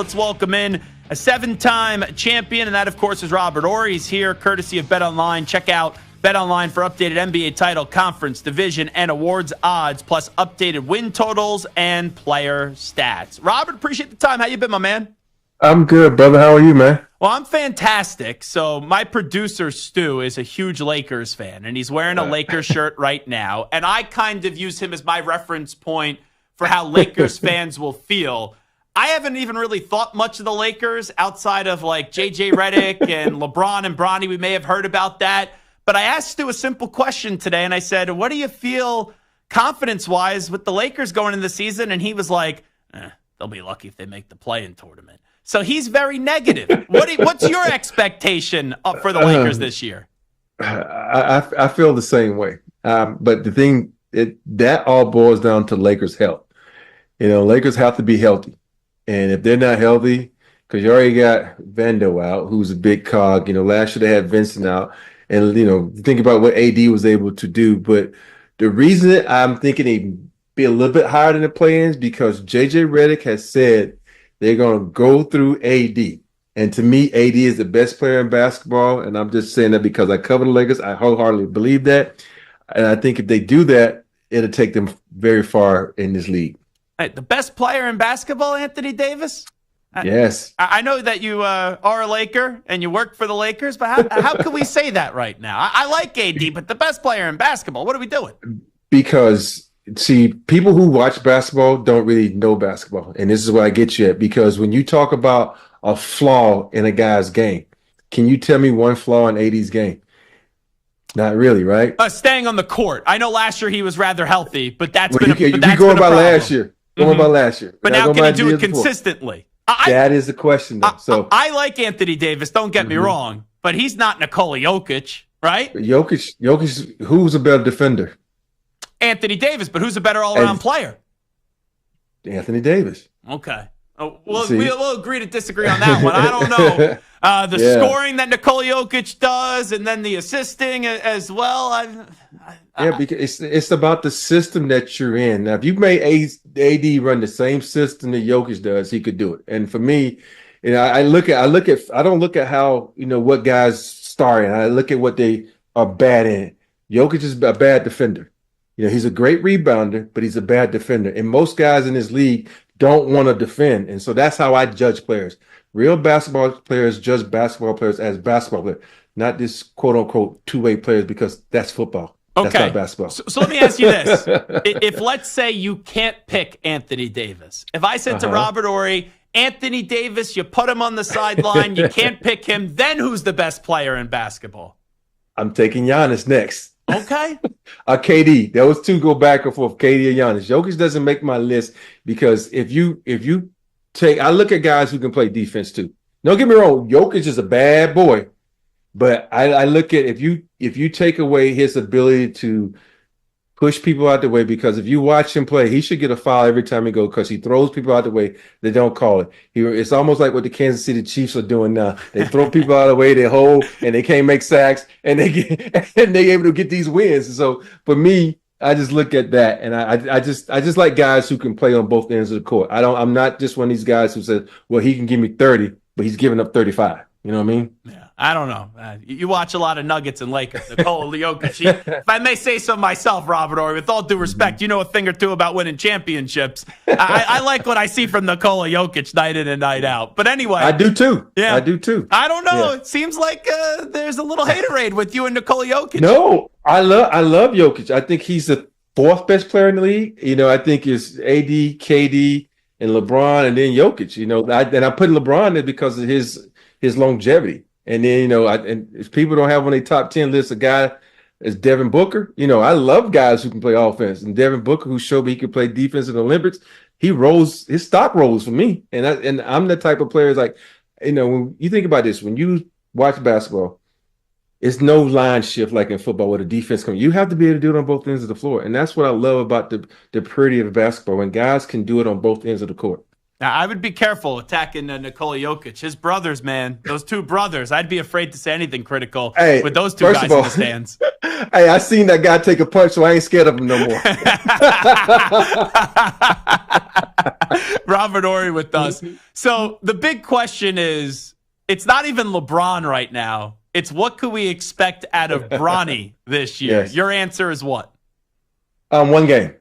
Let's welcome in a 7-time champion, and that, of course, is Robert Horry. He's here courtesy of BetOnline. Check out BetOnline for updated NBA title, conference, division, and awards odds, plus updated win totals and player stats. Robert, appreciate the time. How you been, my man? I'm good, brother. How are you, man? Well, I'm fantastic. So my producer, Stu, is a huge Lakers fan, and he's wearing a Lakers shirt right now. And I kind of use him as my reference point for how Lakers fans will feel. I haven't even really thought much of the Lakers outside of like J.J. Redick and LeBron and Bronny. We may have heard about that. But I asked Stu a simple question today, and I said, what do you feel confidence-wise with the Lakers going into the season? And he was like, they'll be lucky if they make the play-in tournament. So he's very negative. What's your expectation for the Lakers this year? I feel the same way. But the thing, that all boils down to Lakers' health. Lakers have to be healthy. And if they're not healthy, because you already got Vando out, who's a big cog. Last year they had Vincent out. And, think about what AD was able to do. But the reason I'm thinking he'd be a little bit higher than the play-ins because J.J. Redick has said they're going to go through AD. And to me, AD is the best player in basketball. And I'm just saying that because I cover the Lakers. I wholeheartedly believe that. And I think if they do that, it'll take them very far in this league. The best player in basketball, Anthony Davis? Yes. I know that you are a Laker and you work for the Lakers, but how can we say that right now? I like AD, but the best player in basketball, what are we doing? Because, see, people who watch basketball don't really know basketball. And this is where I get you at. Because when you talk about a flaw in a guy's game, can you tell me one flaw in AD's game? Not really, right? Staying on the court. I know last year he was rather healthy, but that's been a going by last year. Going by last year. But now can he do it consistently? That is the question, though. So I like Anthony Davis. Don't get me wrong, but he's not Nikola Jokic, right? Jokic, who's a better defender? Anthony Davis, but who's a better all-around player? Anthony Davis. Okay. We'll agree to disagree on that one. I don't know. Scoring that Nikola Jokic does, and then the assisting as well. Because it's about the system that you're in. Now, if you made AD run the same system that Jokic does, he could do it. And for me, I don't look at how what guys star in. I look at what they are bad in. Jokic is a bad defender. He's a great rebounder, but he's a bad defender. And most guys in this league don't want to defend. And so that's how I judge players. Real basketball players judge basketball players as basketball players, not this quote unquote two-way players, because that's football. Okay. That's not basketball. So let me ask you this. If let's say you can't pick Anthony Davis. If I said to Robert Horry, Anthony Davis, you put him on the sideline, you can't pick him, then who's the best player in basketball? I'm taking Giannis next. Okay. KD. Those two go back and forth, KD and Giannis. Jokic doesn't make my list because if you I look at guys who can play defense too. Don't get me wrong, Jokic is a bad boy, but I look at if you take away his ability to push people out the way, because if you watch him play, he should get a foul every time he goes because he throws people out the way. They don't call it. It's almost like what the Kansas City Chiefs are doing now. They throw people out of the way, they hold, and they can't make sacks, and they able to get these wins. So for me, I just look at that, and I just like guys who can play on both ends of the court. I'm not just one of these guys who says, well, he can give me 30, but he's giving up 35. You know what I mean? Yeah, I don't know. You watch a lot of Nuggets and Lakers. Nikola Jokic. If I may say so myself, Robert Horry, with all due respect, you know a thing or two about winning championships. I like what I see from Nikola Jokic night in and night out. But anyway. I do too. Yeah. I do too. I don't know. Yeah. It seems like there's a little haterade with you and Nikola Jokic. No, I love Jokic. I think he's the fourth best player in the league. I think it's AD, KD, and LeBron, and then Jokic. I put LeBron there because of his longevity. And then, and if people don't have on their top 10 list a guy as Devin Booker, I love guys who can play offense. And Devin Booker, who showed me he could play defense in the Olympics, his stock rose for me. And I'm the type of player when you think about this, when you watch basketball, it's no line shift like in football where the defense comes. You have to be able to do it on both ends of the floor. And that's what I love about the purity of basketball, when guys can do it on both ends of the court. Now, I would be careful attacking Nikola Jokic. His brothers, man, those two brothers. I'd be afraid to say anything critical with those two guys in the stands. Hey, I seen that guy take a punch, so I ain't scared of him no more. Robert Horry with us. So the big question is, it's not even LeBron right now. It's what could we expect out of Bronny this year? Yes. Your answer is what? One game,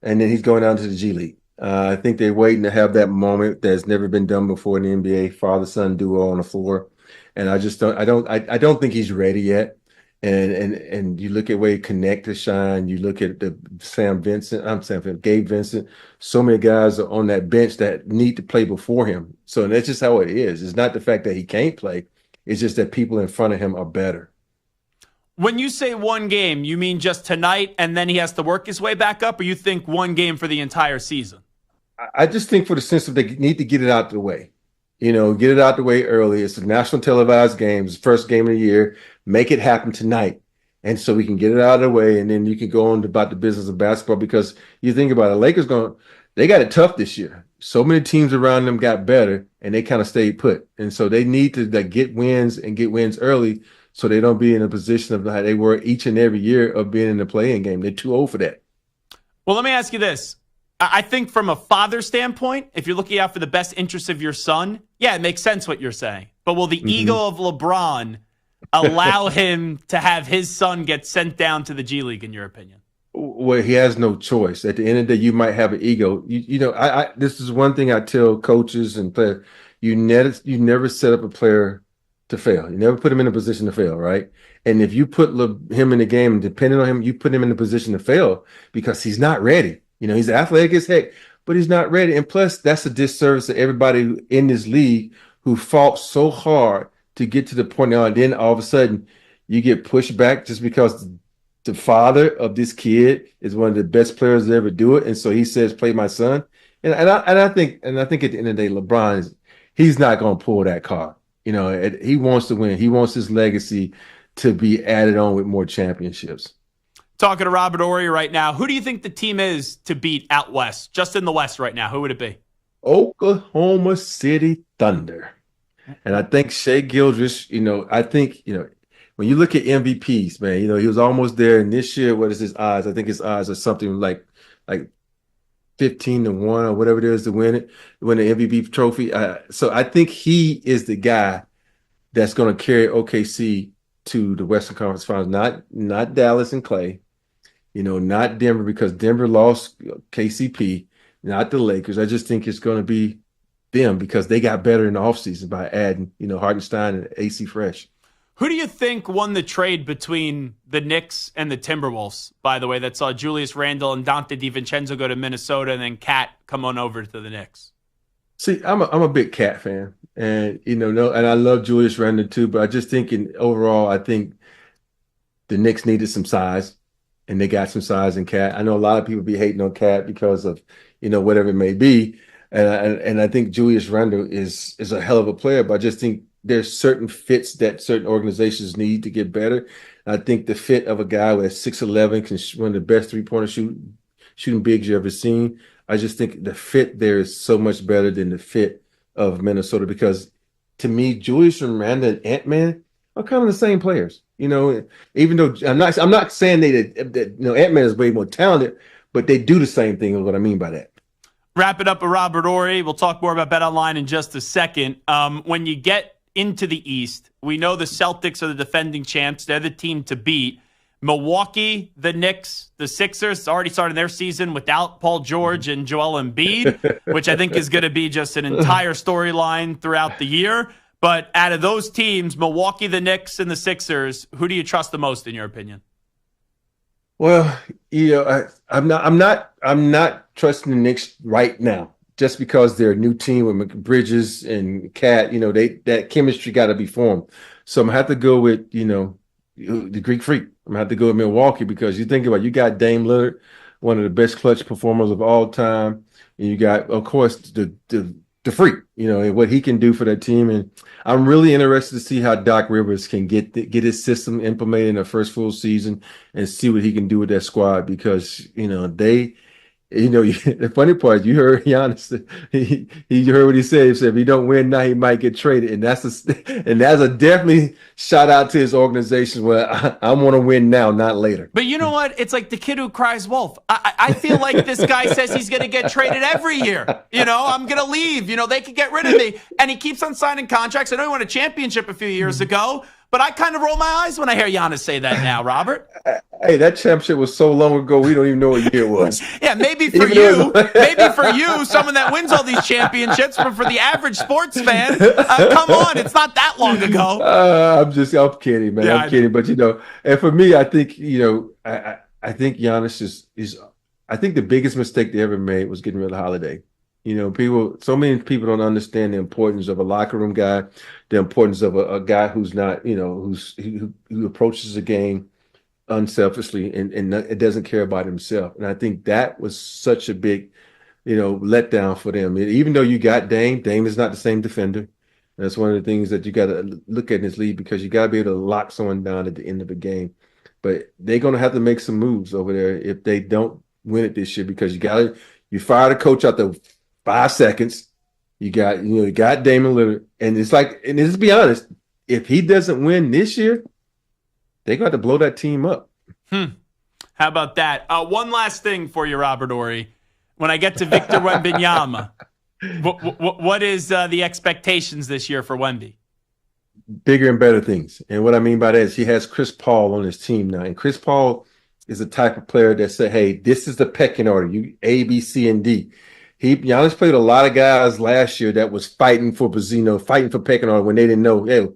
and then he's going down to the G League. I think they're waiting to have that moment that's never been done before in the NBA, father-son duo on the floor. And I just don't, I don't think he's ready yet. And you look at where he connect to shine. You look at the Gabe Vincent. So many guys are on that bench that need to play before him. So that's just how it is. It's not the fact that he can't play. It's just that people in front of him are better. When you say one game, you mean just tonight and then he has to work his way back up, or you think one game for the entire season? I just think for the sense of they need to get it out the way. Get it out the way early. It's a national televised game. It's the first game of the year. Make it happen tonight. And so we can get it out of the way, and then you can go on about the business of basketball, because you think about it, Lakers they got it tough this year. So many teams around them got better, and they kind of stayed put. And so they need to get wins early, so they don't be in a position of how they were each and every year of being in the play-in game. They're too old for that. Well, let me ask you this. I think from a father standpoint, if you're looking out for the best interest of your son, yeah, it makes sense what you're saying. But will the ego of LeBron allow him to have his son get sent down to the G League, in your opinion? Well, he has no choice. At the end of the day, you might have an ego. This is one thing I tell coaches and players. You never set up a player to fail. You never put him in a position to fail, right? And if you put him in the game and depending on him, you put him in a position to fail because he's not ready. He's athletic as heck, but he's not ready. And plus, that's a disservice to everybody in this league who fought so hard to get to the point now. And then all of a sudden, you get pushed back just because the father of this kid is one of the best players to ever do it. And so he says, play my son. And I think at the end of the day, LeBron he's not going to pull that card. He wants to win. He wants his legacy to be added on with more championships. Talking to Robert Horry right now. Who do you think the team is to beat out west? Just in the West right now, who would it be? Oklahoma City Thunder. And I think Shai Gilgeous, I think, when you look at MVPs, man, he was almost there. And this year, what is his odds? I think his odds are something like 15-1 or whatever it is to win the MVP trophy. So I think he is the guy that's going to carry OKC to the Western Conference Finals, not Dallas and Clay, not Denver, because Denver lost KCP, not the Lakers. I just think it's going to be them because they got better in the offseason by adding, Hartenstein and AC Fresh. Who do you think won the trade between the Knicks and the Timberwolves, by the way, that saw Julius Randle and Dante DiVincenzo go to Minnesota and then Cat come on over to the Knicks? See, I'm a big Cat fan, and and I love Julius Randle too. But I just think overall, I think the Knicks needed some size, and they got some size in Cat. I know a lot of people be hating on Cat because of whatever it may be, and I think Julius Randle is a hell of a player. But I just think there's certain fits that certain organizations need to get better. I think the fit of a guy with 6'11" can one of the best three-pointer shooting bigs you ever seen. I just think the fit there is so much better than the fit of Minnesota, because to me, Julius Randle and Ant-Man are kind of the same players. Even though I'm not saying that Ant-Man is way more talented, but they do the same thing, is what I mean by that. Wrap it up with Robert Horry. We'll talk more about BetOnline in just a second. When you get into the East, we know the Celtics are the defending champs. They're the team to beat. Milwaukee, the Knicks, the Sixers already started their season without Paul George and Joel Embiid, which I think is going to be just an entire storyline throughout the year. But out of those teams, Milwaukee, the Knicks, and the Sixers, who do you trust the most, in your opinion? Well, I'm not trusting the Knicks right now, just because they're a new team with Bridges and Cat. That chemistry got to be formed. So I'm gonna have to go with the Greek Freak. I'm gonna have to go with Milwaukee, because you think about you got Dame Lillard, one of the best clutch performers of all time, and you got, of course, the Freak. And what he can do for that team. And I'm really interested to see how Doc Rivers can get his system implemented in the first full season and see what he can do with that squad, because The funny part, you heard Giannis. He heard what he said. He said if he don't win now, he might get traded, and that's a definitely shout out to his organization. Well, I want to win now, not later. But you know what? It's like the kid who cries wolf. I feel like this guy says he's going to get traded every year. I'm going to leave. They could get rid of me, and he keeps on signing contracts. I know he won a championship a few years ago. But I kind of roll my eyes when I hear Giannis say that now, Robert. Hey, that championship was so long ago, we don't even know what year it was. Yeah, maybe for you, someone that wins all these championships, but for the average sports fan, come on, it's not that long ago. I'm kidding, man. Yeah, I'm kidding. But, and for me, I think, I think Giannis is, I think the biggest mistake they ever made was getting rid of Holiday. So many people don't understand the importance of a locker room guy, the importance of a guy who's not, who approaches the game unselfishly and it doesn't care about himself. And I think that was such a big, letdown for them. Even though you got Dame is not the same defender. That's one of the things that you got to look at in this league because you got to be able to lock someone down at the end of the game. But they're going to have to make some moves over there if they don't win it this year because you fire the coach out the 5 seconds. You got Damian Lillard. And it's like, and let's be honest, if he doesn't win this year, they're going to have to blow that team up. How about that? One last thing for you, Robert Horry. When I get to Victor Wembanyama, what is the expectations this year for Wemby? Bigger and better things. And what I mean by that is he has Chris Paul on his team now. And Chris Paul is the type of player that said, hey, this is the pecking order. You A, B, C, and D. Giannis played a lot of guys last year that was fighting for fighting for pecking order when they didn't know, hey,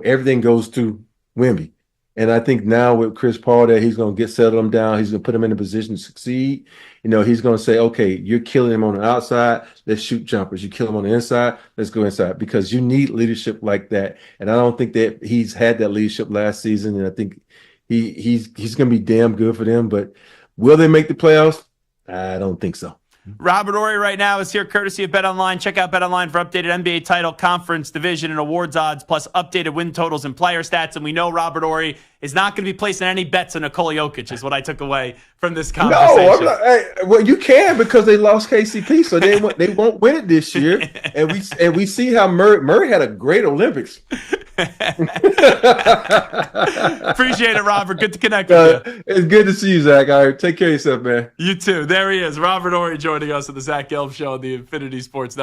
everything goes to Wemby. And I think now with Chris Paul that he's going to settle him down. He's going to put him in a position to succeed. He's going to say, okay, you're killing him on the outside. Let's shoot jumpers. You kill him on the inside. Let's go inside because you need leadership like that. And I don't think that he's had that leadership last season. And I think he's going to be damn good for them. But will they make the playoffs? I don't think so. Robert Horry right now is here courtesy of BetOnline. Check out BetOnline for updated NBA title, conference, division, and awards odds, plus updated win totals and player stats. And we know Robert Horry is not going to be placing any bets on Nikola Jokic is what I took away from this conversation. No, I'm not, well, you can because they lost KCP, so they won't win it this year. And we see how Murray had a great Olympics. Appreciate it, Robert. Good to connect with you. It's good to see you, Zach. All right, take care of yourself, man. You too. There he is, Robert Horry, joining us at the Zach Gelb Show on the Infinity Sports Network.